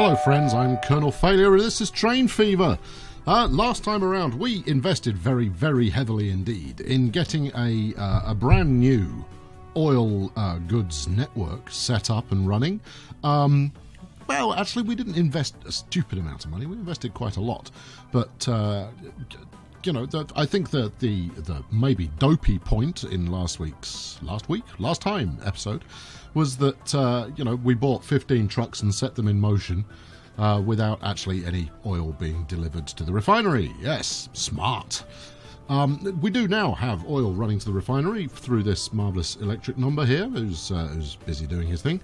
Hello friends, I'm Colonel Failure and this is Train Fever. Last time around we invested very, very heavily indeed in getting a brand new oil goods network set up and running. Well, actually we didn't invest a stupid amount of money, we invested quite a lot, but you know, I think that the maybe dopey point in last time episode was that, you know, we bought 15 trucks and set them in motion without actually any oil being delivered to the refinery. Yes, smart. We do now have oil running to the refinery through this marvellous electric number here, who's busy doing his thing.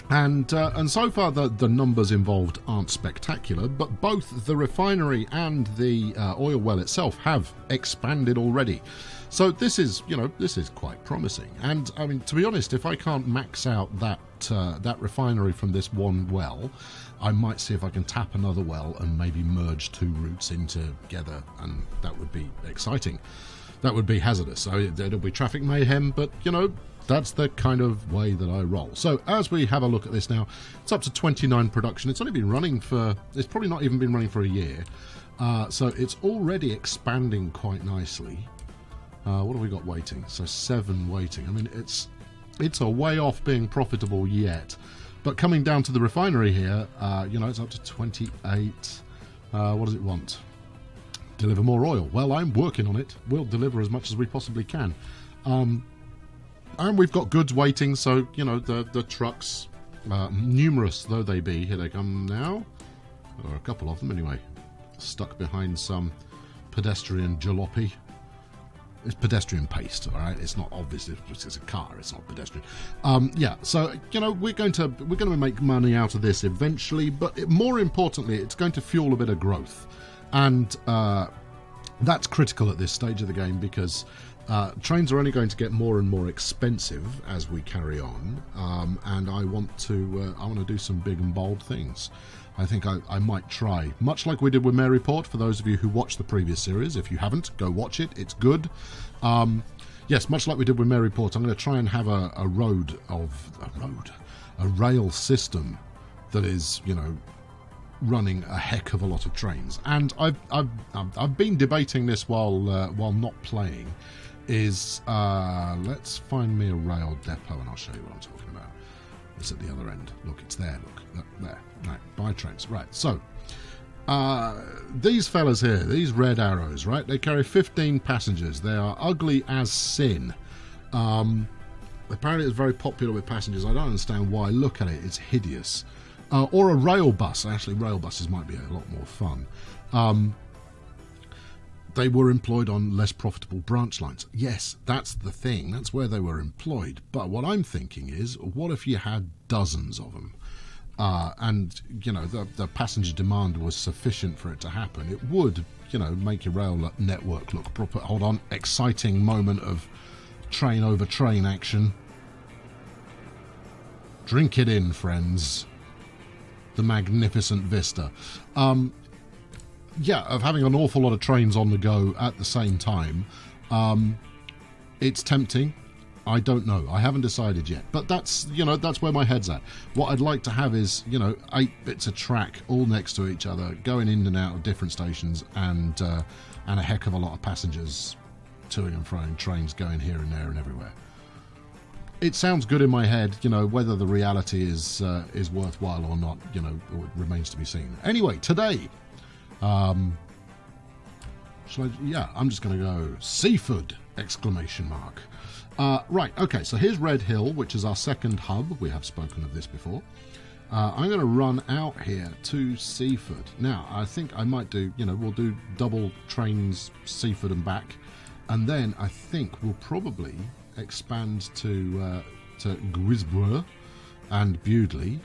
And so far the numbers involved aren't spectacular, but both the refinery and the oil well itself have expanded already. So this is, you know, this is quite promising. And I mean, to be honest, if I can't max out that refinery from this one well, I might see if I can tap another well and maybe merge two routes in together, and that would be exciting. That would be hazardous. So it'll be traffic mayhem, but you know, that's the kind of way that I roll. So as we have a look at this now, it's up to 29 production. It's only been running for, it's probably not even been running for a year. So it's already expanding quite nicely. What have we got waiting? So 7 waiting. I mean, it's a way off being profitable yet. But coming down to the refinery here, you know, it's up to 28. What does it want? Deliver more oil. Well, I'm working on it. We'll deliver as much as we possibly can. And we've got goods waiting, so, you know, the trucks, numerous though they be, here they come now, or a couple of them anyway, stuck behind some pedestrian jalopy. It's pedestrian paste, all right? It's not obvious, it's a car, it's not pedestrian. Yeah, so, you know, we're going to make money out of this eventually, but more importantly, it's going to fuel a bit of growth. And that's critical at this stage of the game, because trains are only going to get more and more expensive as we carry on, and I want to do some big and bold things. I think I might try, much like we did with Maryport. For those of you who watched the previous series, if you haven't, go watch it. It's good. Yes, much like we did with Maryport, I'm going to try and have a rail system that is, you know, running a heck of a lot of trains. And I've been debating this while not playing. Let's find me a rail depot and I'll show you what I'm talking about. It's at the other end. Look, it's there. Look, there. Right, buy trains. Right, so these fellas here, these red arrows, right? They carry 15 passengers. They are ugly as sin. Apparently, it's very popular with passengers. I don't understand why. Look at it; it's hideous. Or a rail bus. Actually, rail buses might be a lot more fun. They were employed on less profitable branch lines. Yes, that's the thing. That's where they were employed. But what I'm thinking is, what if you had dozens of them? And, you know, the passenger demand was sufficient for it to happen. It would, you know, make your rail network look proper. Hold on. Exciting moment of train over train action. Drink it in, friends. The magnificent vista. Yeah, of having an awful lot of trains on the go at the same time. It's tempting. I don't know. I haven't decided yet. But that's, you know, that's where my head's at. What I'd like to have is, you know, 8 bits of track all next to each other, going in and out of different stations, and a heck of a lot of passengers toing and froing, trains going here and there and everywhere. It sounds good in my head, you know. Whether the reality is worthwhile or not, you know, it remains to be seen. Anyway, today, I'm just going to go Seaford! Exclamation mark. Right, okay, so here's Red Hill, which is our second hub. We have spoken of this before. I'm going to run out here to Seaford. Now, I think I might do, you know, we'll do double trains Seaford and back, and then I think we'll probably expand to Guisborough and Bewdley.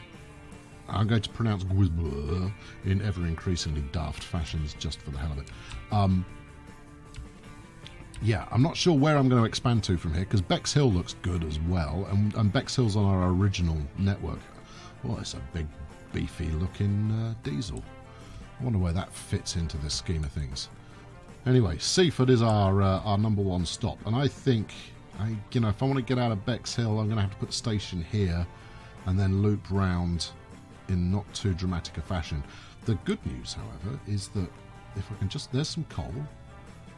I'm going to pronounce Guisborough in ever-increasingly daft fashions just for the hell of it. Yeah, I'm not sure where I'm going to expand to from here, because Bexhill looks good as well, and Bexhill's on our original network. Well, it's a big, beefy-looking diesel. I wonder where that fits into this scheme of things. Anyway, Seaford is our #1 stop, and I think, you know, if I want to get out of Bexhill, I'm going to have to put a station here, and then loop round in not too dramatic a fashion. The good news, however, is that if I can just... There's some coal.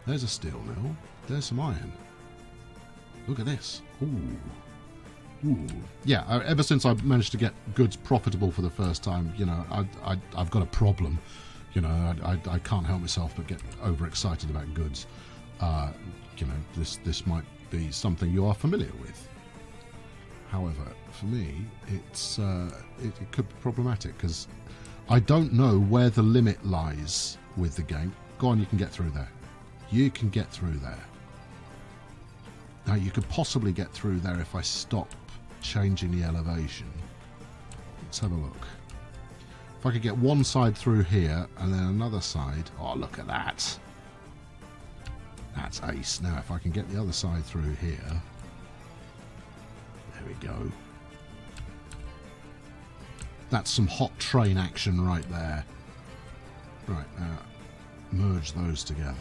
There's a steel mill. There's some iron. Look at this. Ooh. Ooh. Yeah, ever since I managed to get goods profitable for the first time, you know, I've got a problem. You know, I can't help myself but get overexcited about goods. You know, this might be something you are familiar with. However, for me, it could be problematic because I don't know where the limit lies with the game. Go on, you can get through there. You can get through there. Now, you could possibly get through there if I stop changing the elevation. Let's have a look. If I could get one side through here and then another side... Oh, look at that. That's ace. Now, if I can get the other side through here... There we go. That's some hot train action right there. Right, now, merge those together.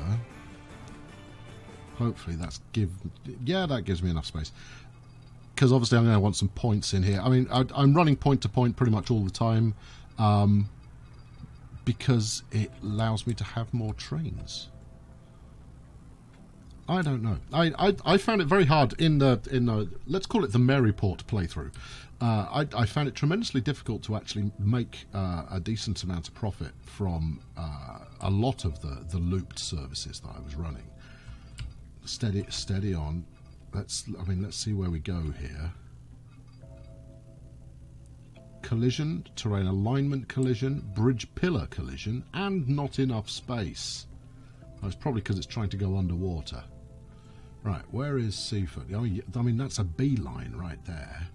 Hopefully that's that gives me enough space. Because obviously I'm going to want some points in here. I mean, I'm running point to point pretty much all the time. Because it allows me to have more trains. I don't know. I found it very hard in the let's call it the Maryport playthrough. I found it tremendously difficult to actually make a decent amount of profit from a lot of the looped services that I was running. Steady on. Let's see where we go here. Collision, terrain alignment collision, bridge pillar collision, and not enough space. Oh, it's probably because it's trying to go underwater. Right, where is Seaford? Oh, I mean, that's a beeline right there.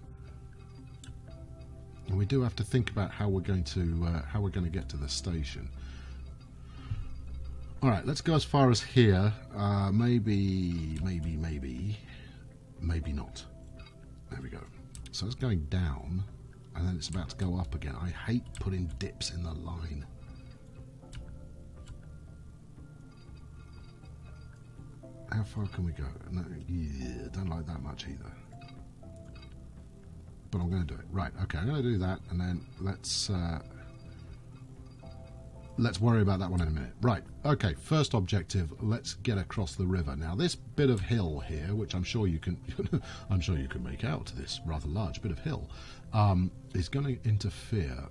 And we do have to think about how we're going to get to the station. All right, let's go as far as here. Maybe not. There we go. So it's going down, and then it's about to go up again. I hate putting dips in the line. How far can we go? No, yeah, don't like that much either. But I'm going to do it. Right, okay, I'm going to do that, and then let's worry about that one in a minute. Right, okay, first objective, let's get across the river. Now, this bit of hill here, which I'm sure you can I'm sure you can make out, this rather large bit of hill, is going to interfere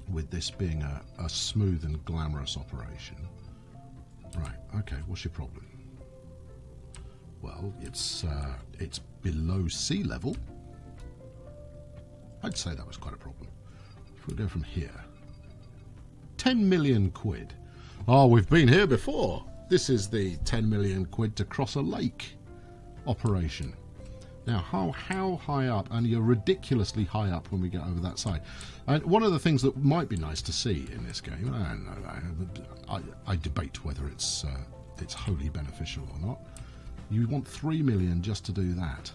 with this being a smooth and glamorous operation. Right, okay, what's your problem? Well, it's below sea level. I'd say that was quite a problem. If we go from here, 10 million quid. Oh, we've been here before. This is the 10 million quid to cross a lake operation. Now, how high up? And you're ridiculously high up when we get over that side. And one of the things that might be nice to see in this game, I don't know, I debate whether it's wholly beneficial or not. You want 3 million just to do that.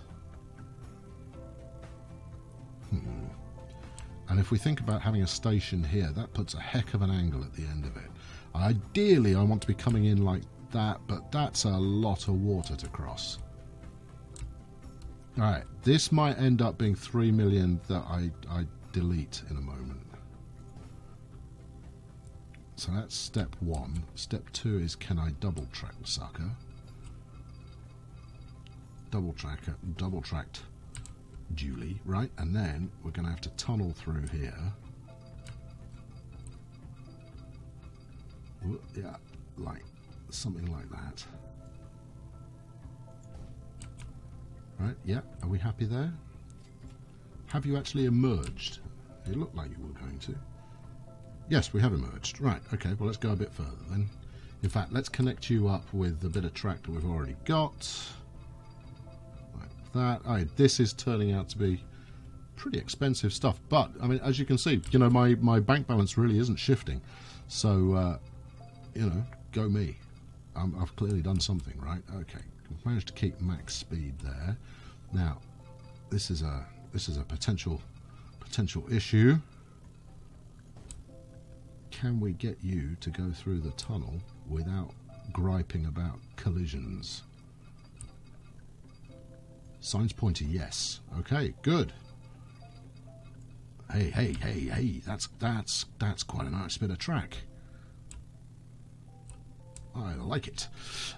And if we think about having a station here, that puts a heck of an angle at the end of it. Ideally, I want to be coming in like that, but that's a lot of water to cross. Alright, this might end up being 3 million that I delete in a moment. So that's step 1. Step 2 is, can I double track the sucker? Double tracked duly, right? And then we're going to have to tunnel through here. Yeah, like something like that. Right, yeah, are we happy there? Have you actually emerged? It looked like you were going to. Yes, we have emerged. Right, okay, well, let's go a bit further then. In fact, let's connect you up with the bit of track that we've already got. That this is turning out to be pretty expensive stuff, but I mean, as you can see, you know, my bank balance really isn't shifting, so you know, go me. I've clearly done something right. Okay, we've managed to keep max speed there. Now this is a potential issue. Can we get you to go through the tunnel without griping about collisions? Signs point to yes. Okay, good. Hey, that's quite a nice bit of track. I like it.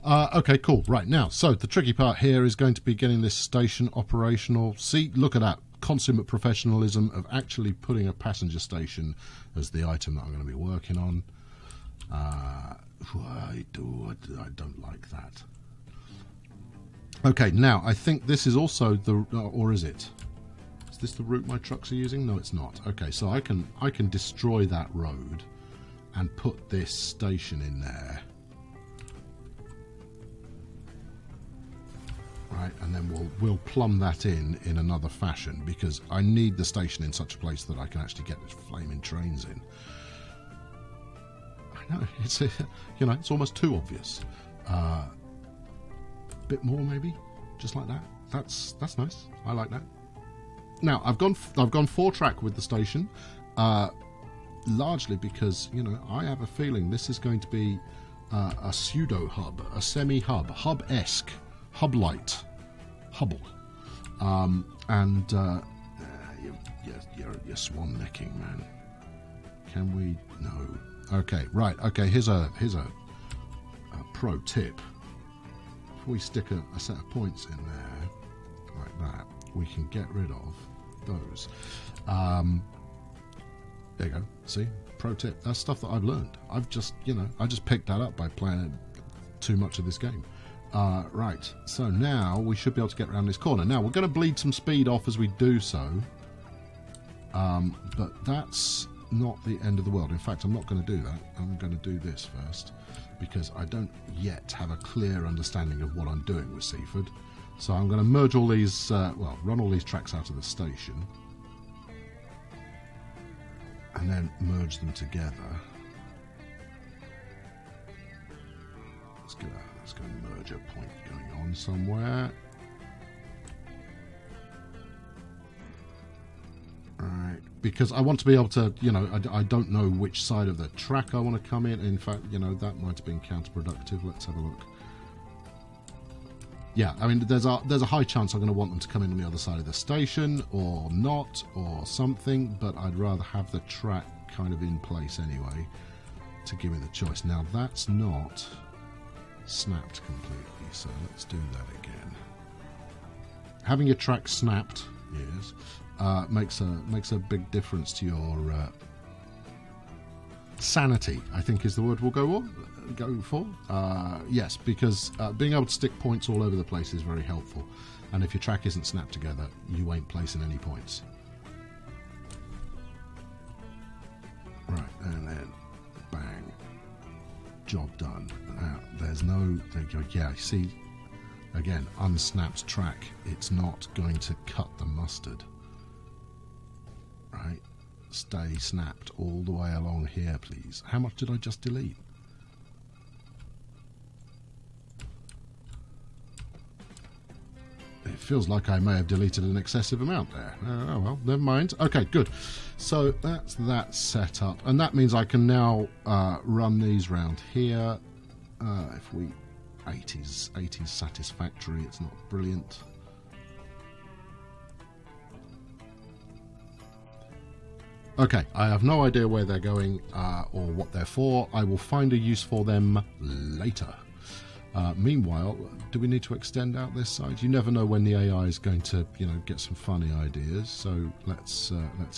Okay, cool. Right, now, so the tricky part here is going to be getting this station operational. See, look at that. Consummate professionalism of actually putting a passenger station as the item that I'm going to be working on. I don't like that. Okay, now, I think this is also the... or is it? Is this the route my trucks are using? No, it's not. Okay, so I can destroy that road and put this station in there. Right, and then we'll plumb that in another fashion, because I need the station in such a place that I can actually get these flaming trains in. I know, it's it's almost too obvious. Bit more maybe, just like that. That's nice. I like that. Now I've gone 4-track with the station, largely because I have a feeling this is going to be a pseudo hub, a semi hub, hub-esque. Hub-light. Hubble. You're swan-necking, man. Can we... No. Okay, right. Okay, here's a pro tip. If we stick a set of points in there, like that, we can get rid of those. There you go. See? Pro tip. That's stuff that I've learned. I've just, I just picked that up by playing too much of this game. Right, so now we should be able to get around this corner. Now, we're going to bleed some speed off as we do so, but that's not the end of the world. In fact, I'm not going to do that. I'm going to do this first, because I don't yet have a clear understanding of what I'm doing with Seaford. So I'm going to merge all these, run all these tracks out of the station, and then merge them together. Let's go merge a point going on somewhere. Right, because I want to be able to, I don't know which side of the track I want to come in. In fact, that might have been counterproductive. Let's have a look. Yeah, I mean, there's a high chance I'm going to want them to come in on the other side of the station, or not, or something, but I'd rather have the track kind of in place anyway to give me the choice. Now, that's not snapped completely, so let's do that again. Having your track snapped, yes, makes a big difference to your sanity, I think is the word we'll go for. Yes, because being able to stick points all over the place is very helpful, and if your track isn't snapped together, you ain't placing any points. Right, and then bang. Job done. Now, there's no... Yeah, see, again, unsnapped track. It's not going to cut the mustard. Right? Stay snapped all the way along here, please. How much did I just delete? It feels like I may have deleted an excessive amount there. Oh, well, never mind. Okay, good. So that's that set up. And that means I can now run these round here. If we... 80's satisfactory. It's not brilliant. Okay, I have no idea where they're going or what they're for. I will find a use for them later. Meanwhile, do we need to extend out this side? You never know when the AI is going to, get some funny ideas. So let's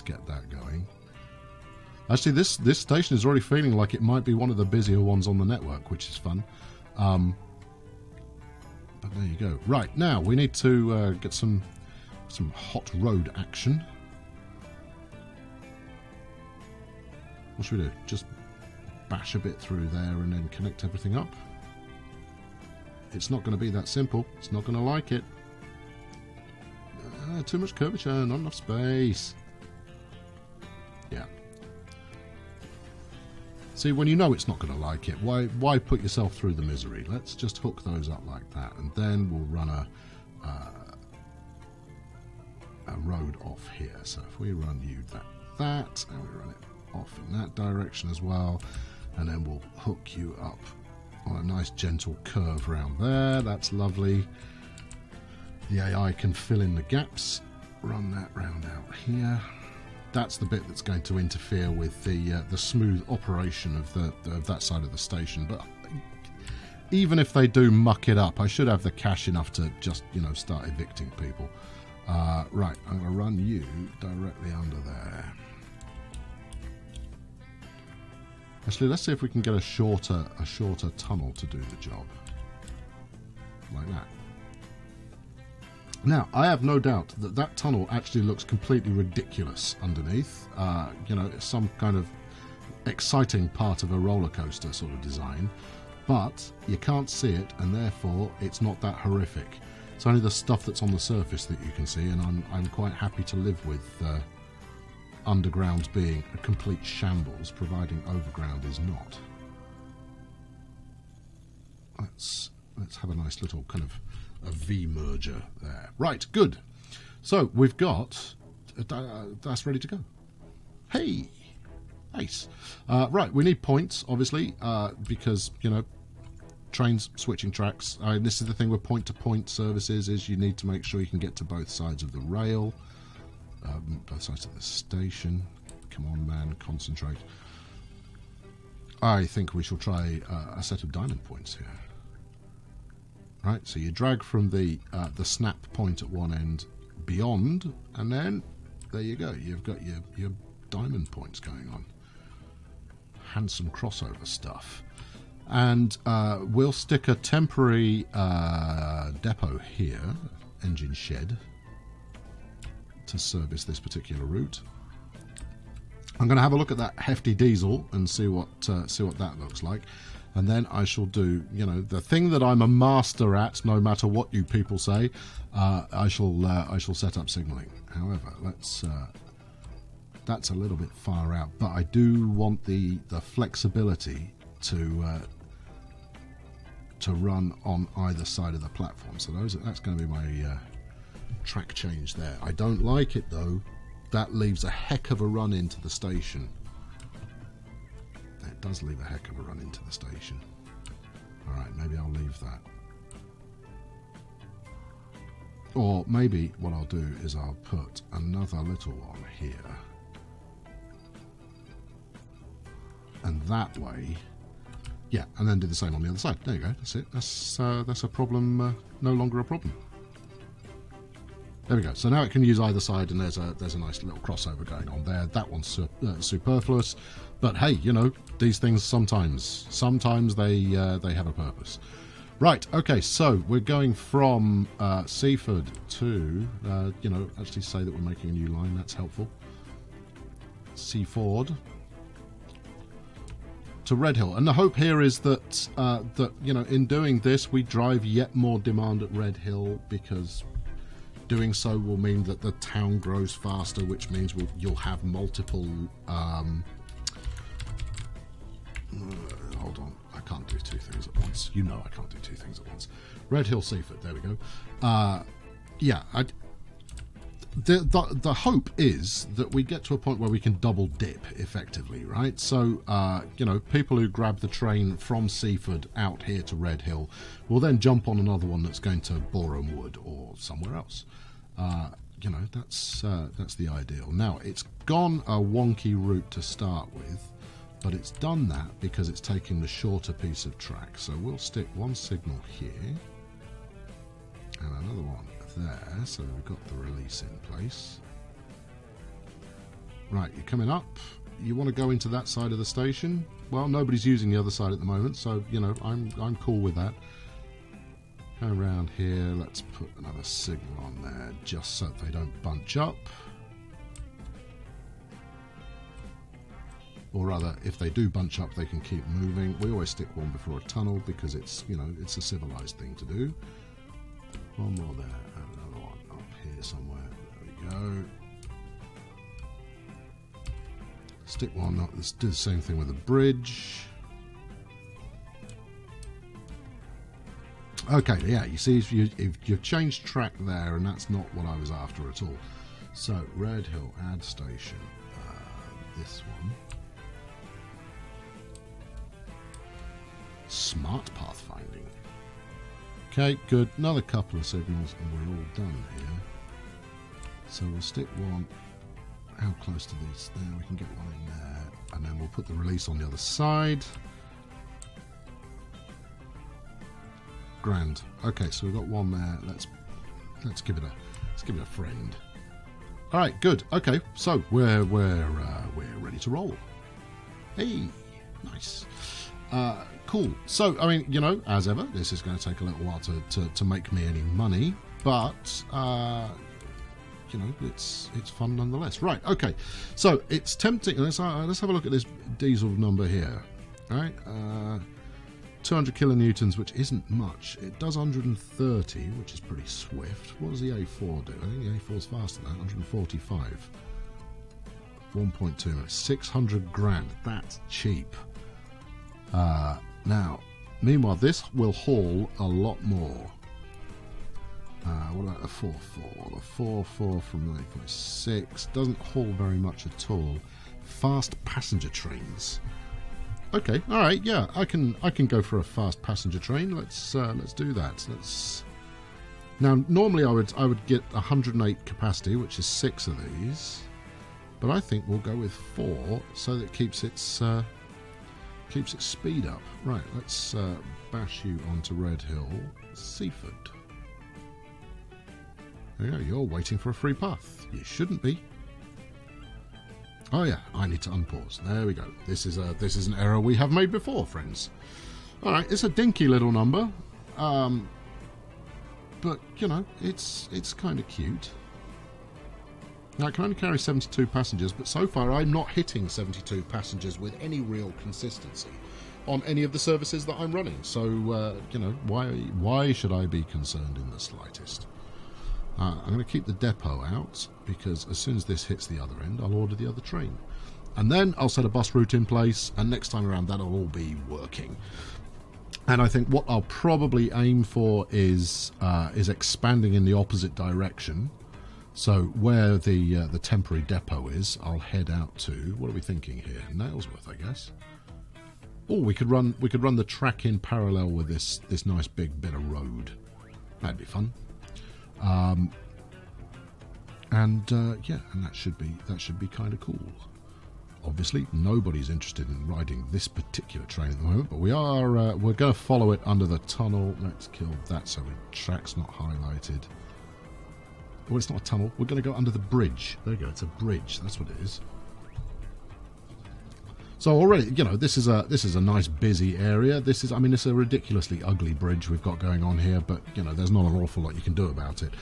get that going. Actually, this station is already feeling like it might be one of the busier ones on the network, which is fun. But there you go. Right, now we need to get some hot road action. What should we do? Just bash a bit through there and then connect everything up? It's not going to be that simple. It's not going to like it. Too much curvature, not enough space. Yeah. See, when you know it's not going to like it, why put yourself through the misery? Let's just hook those up like that, and then we'll run a road off here. So if we run you that, and we run it off in that direction as well, and then we'll hook you up on a nice gentle curve around there. That's lovely. The AI can fill in the gaps. Run that round out here. that's the bit that's going to interfere with the smooth operation of that side of the station. But even if they do muck it up, I should have the cash enough to just, you know, start evicting people. Right, I'm going to run you directly under there. Actually, let's see if we can get a shorter tunnel to do the job. Like that. Now, I have no doubt that that tunnel actually looks completely ridiculous underneath. You know, it's some kind of exciting part of a roller coaster sort of design. But you can't see it, and therefore it's not that horrific. It's only the stuff that's on the surface that you can see, and I'm quite happy to live with underground being a complete shambles, providing overground is not. Let's have a nice little kind of a V merger there. Right, good. So we've got that's ready to go. Hey, nice. Right, we need points, obviously, because, you know, trains switching tracks. This is the thing with point-to-point services, is you need to make sure you can get to both sides of the rail, both sides of the station. Come on, man, concentrate. I think we shall try a set of diamond points here. Right, so you drag from the snap point at one end beyond, and then there you go. You've got your diamond points going on. Handsome crossover stuff. And we'll stick a temporary depot here, engine shed, to service this particular route. I'm going to have a look at that hefty diesel and see what that looks like, and then I shall do, you know, the thing that I'm a master at, no matter what you people say. I shall set up signalling. However, that's a little bit far out, but I do want the flexibility to run on either side of the platform. So that's going to be my track change there. I don't like it though. That leaves a heck of a run into the station. It does leave a heck of a run into the station. Alright, maybe I'll leave that. Or maybe what I'll do is I'll put another little one here. And that way, yeah, and then do the same on the other side. There you go, that's it. That's a problem, no longer a problem. There we go. So now it can use either side, and there's a nice little crossover going on there. That one's superfluous, but hey, you know, these things sometimes they have a purpose. Right. Okay. So we're going from Seaford to you know, actually say that we're making a new line. That's helpful. Seaford to Red Hill, and the hope here is that that, you know, in doing this we drive yet more demand at Red Hill, because doing so will mean that the town grows faster, which means you'll have multiple hold on, I can't do two things at once. You know I can't do two things at once. Red Hill, Seaford, there we go. Yeah, the hope is that we get to a point where we can double dip effectively, right? So, you know, people who grab the train from Seaford out here to Red Hill will then jump on another one that's going to Boreham Wood or somewhere else. You know, that's the ideal. Now, it's gone a wonky route to start with, but it's done that because it's taking the shorter piece of track. So we'll stick one signal here and another one there, so we've got the release in place. Right, you're coming up. You want to go into that side of the station? Well, nobody's using the other side at the moment, so, you know, I'm cool with that. Go around here, let's put another signal on there just so they don't bunch up. Or rather, if they do bunch up, they can keep moving. We always stick one before a tunnel because it's, you know, it's a civilized thing to do. One more there, and another one up here somewhere. There we go. Stick one up. Let's do the same thing with the bridge. Okay, yeah, you see, if you've changed track there, and that's not what I was after at all. So, Red Hill, add station. This one. Smart pathfinding. Okay, good. Another couple of signals and we're all done here. So we'll stick one how close to these? There, we can get one in there, and then we'll put the release on the other side. Grand. Okay, so we've got one there. Let's give it a friend. All right, good. Okay, so we're ready to roll. Hey, nice. Cool. So, I mean, you know, as ever, this is going to take a little while to make me any money, but you know, it's fun nonetheless. Right. Okay. So it's tempting. Let's have a look at this diesel number here. All right. 200 kilonewtons, which isn't much. It does 130, which is pretty swift. What does the A4 do? I think the A4's faster than that. 145. 1.2 minutes. 600 grand. That's cheap. Now, meanwhile, this will haul a lot more. What about the 4.4? The 4.4 from 9.6 doesn't haul very much at all. Fast passenger trains. Okay, all right, yeah, I can go for a fast passenger train. Let's do that. Now, normally I would get 108 capacity, which is 6 of these, but I think we'll go with 4 so that it keeps its speed up. Right, let's bash you onto Red Hill, Seaford. There you go. You're waiting for a free path. You shouldn't be. Oh yeah, I need to unpause. There we go. This is an error we have made before, friends. All right, it's a dinky little number, but you know, it's kind of cute. Now, I can only carry 72 passengers, but so far I'm not hitting 72 passengers with any real consistency on any of the services that I'm running. So you know, why should I be concerned in the slightest? I'm going to keep the depot out, because as soon as this hits the other end, I'll order the other train. And then I'll set a bus route in place, and next time around that'll all be working. And I think what I'll probably aim for is expanding in the opposite direction. So where the temporary depot is, I'll head out to, what are we thinking here? Nailsworth, I guess. Oh, we could run the track in parallel with this nice big bit of road. That'd be fun. Yeah, and that should be kind of cool. Obviously, nobody's interested in riding this particular train at the moment, but we're going to follow it under the tunnel. Let's kill that so the track's not highlighted. Oh, it's not a tunnel. We're going to go under the bridge. There you go. It's a bridge. That's what it is. So already, you know, this is a nice busy area. I mean, it's a ridiculously ugly bridge we've got going on here, but you know, there's not an awful lot you can do about it.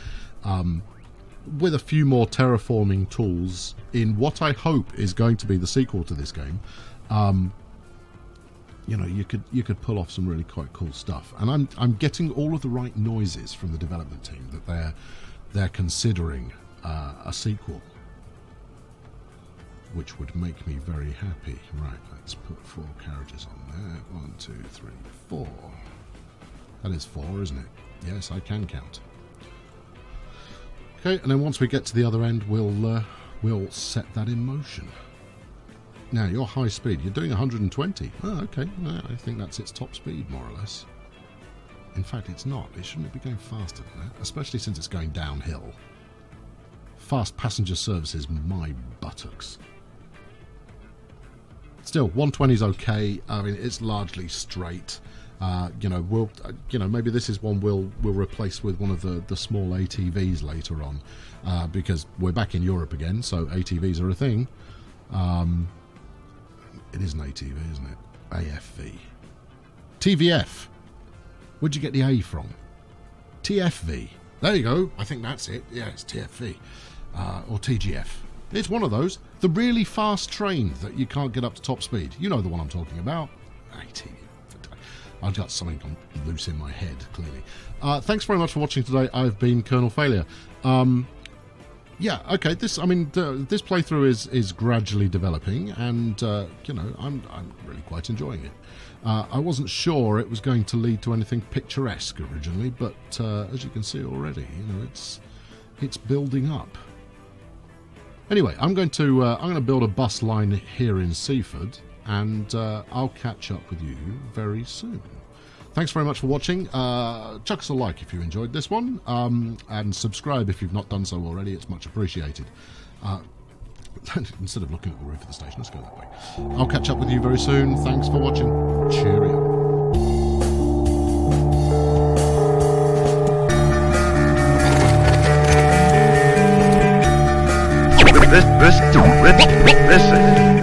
With a few more terraforming tools in what I hope is going to be the sequel to this game, you know, you could pull off some really quite cool stuff. And I'm getting all of the right noises from the development team that they're considering a sequel, which would make me very happy. Right, let's put 4 carriages on there. 1, 2, 3, 4. That is 4, isn't it? Yes, I can count. Okay, and then once we get to the other end, we'll set that in motion. Now, your high speed, you're doing 120. Oh, okay, I think that's its top speed, more or less. In fact, it's not. It shouldn't be going faster than that, especially since it's going downhill. Fast passenger services, my buttocks. Still, 120 is okay. I mean, it's largely straight. You know, maybe this is one we'll replace with one of the small ATVs later on, because we're back in Europe again, so ATVs are a thing. It is an ATV, isn't it? AFV. TVF. Where'd you get the A from? TFV. There you go. I think that's it. Yeah, it's TFV. Or TGF. It's one of those. The really fast train that you can't get up to top speed. You know the one I'm talking about. ATV. I've got something loose in my head, clearly. Thanks very much for watching today. I've been Colonel Failure. Yeah, okay. This playthrough is gradually developing, and you know, I'm really quite enjoying it. I wasn't sure it was going to lead to anything picturesque originally, but as you can see already, you know, it's building up. Anyway, I'm going to build a bus line here in Seaford, and I'll catch up with you very soon. Thanks very much for watching. Chuck us a like if you enjoyed this one, and subscribe if you've not done so already. It's much appreciated. Instead of looking at the roof of the station, let's go that way. I'll catch up with you very soon. Thanks for watching. Cheerio. This